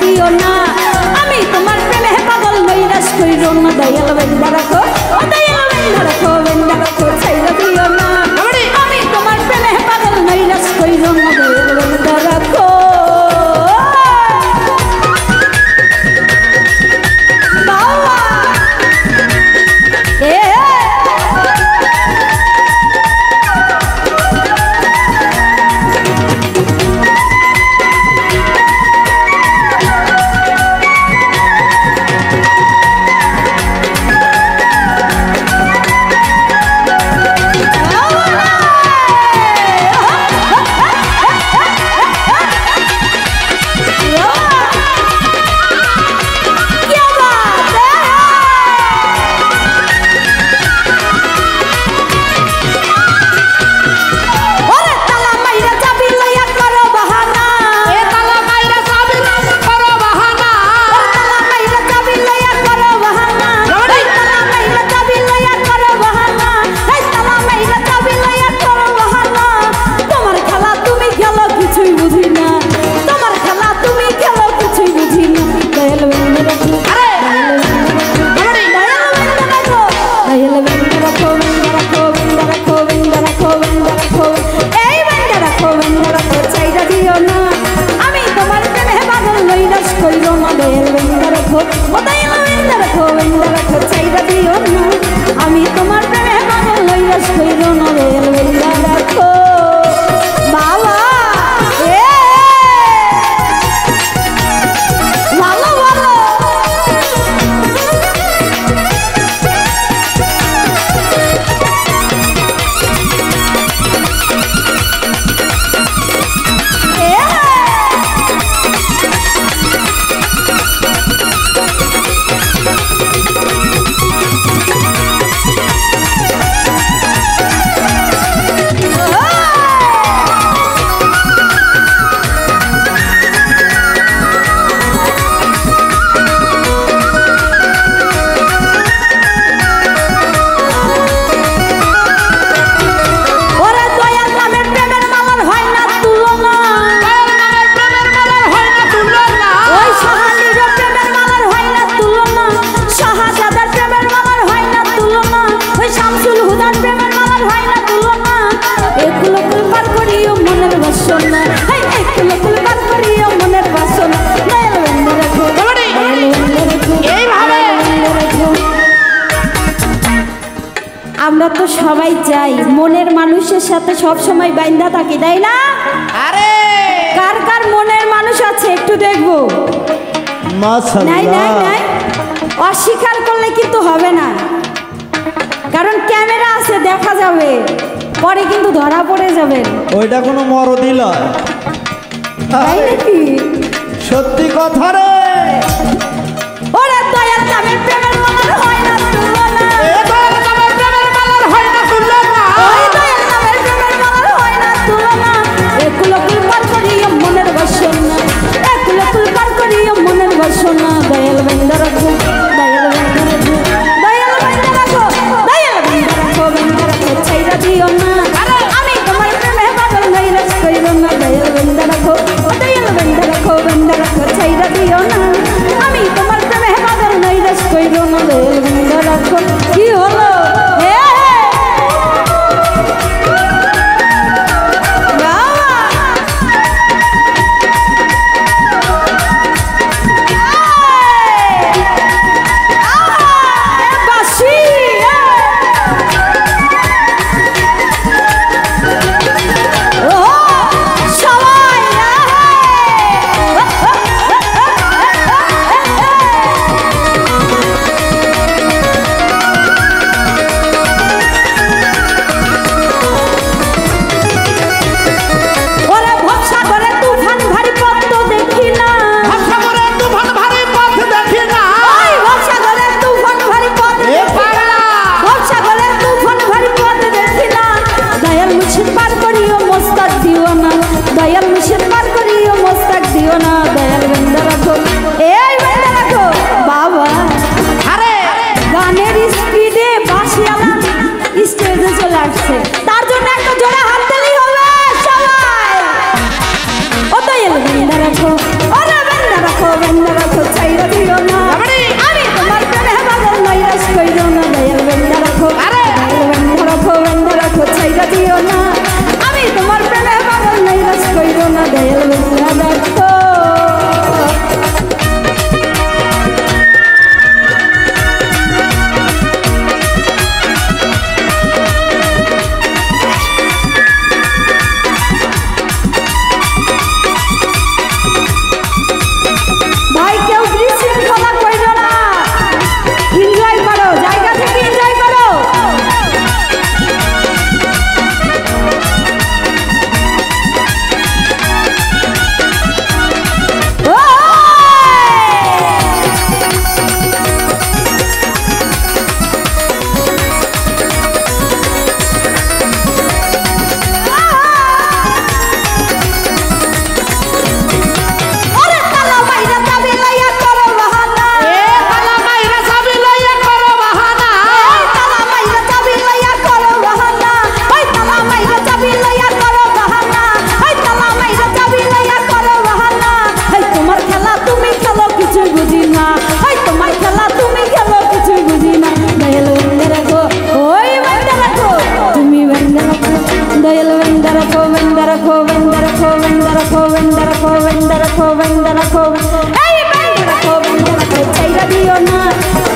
দিও না আমি তোমার প্রেমে পাগল নৈরাশ কইরো না দয়াল বেন্দা রাখো ও দয়াল বেন্দা রাখো ছাইরা দিও না আমি তোমার প্রেমে পাগল নৈরাশ কইরো না দয়াল বেন্দা রাখো আমি তোমার প্রেমে পাগল নৈরাশ কইরো না দয়াল বেন্দা রাখো বাবা ভালো ভালো আমরা তো সবাই চাই মনের মানুষের সাথে সব সময় বাইন্ধা থাকি তাই না আরে কার কার মনের মানুষ আছে একটু দেখবো নাই নাই নাই অস্বীকার করলে কিন্তু হবে না কারণ ক্যামেরা আছে দেখা যাবে পরে কিন্তু ধরা পড়ে যাবে ওইটা কোনো মরদি লয় তাই নাকি সত্যি কথা রে ওরে দয়াল নামের প্রেমের মালার হয় না তুলনা সোনা দয়াল বেন্দা রাখো দয়াল বেন্দা রাখো দয়াল বেন্দা রাখো দয়াল বেন্দা রাখো বেন্দা রাখো ছাইরা দিও না আমি তোমার প্রেমে পাগল নৈরাশ কইরো না দয়াল বেন্দা রাখো দয়াল বেন্দা রাখো বেন্দা রাখো ছাইরা দিও না আমি তোমার প্রেমে পাগল নৈরাশ কইরো না দয়াল বেন্দা রাখো কি হলো দিও না আমি তোমার প্রেমে পাগল নৈরাশ কইরো না দয়াল বন্ধুরা দেখো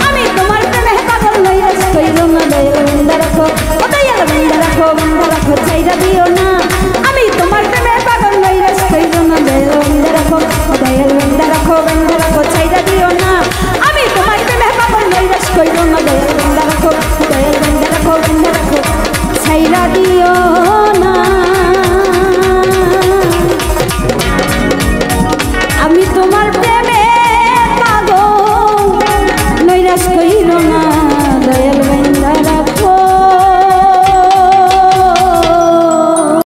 আমি তোমার প্রেমে পাগল নৈরাশ কইরো না দয়াল বন্ধুরা দেখো দয়াল বন্ধুরা চাইরা দিও না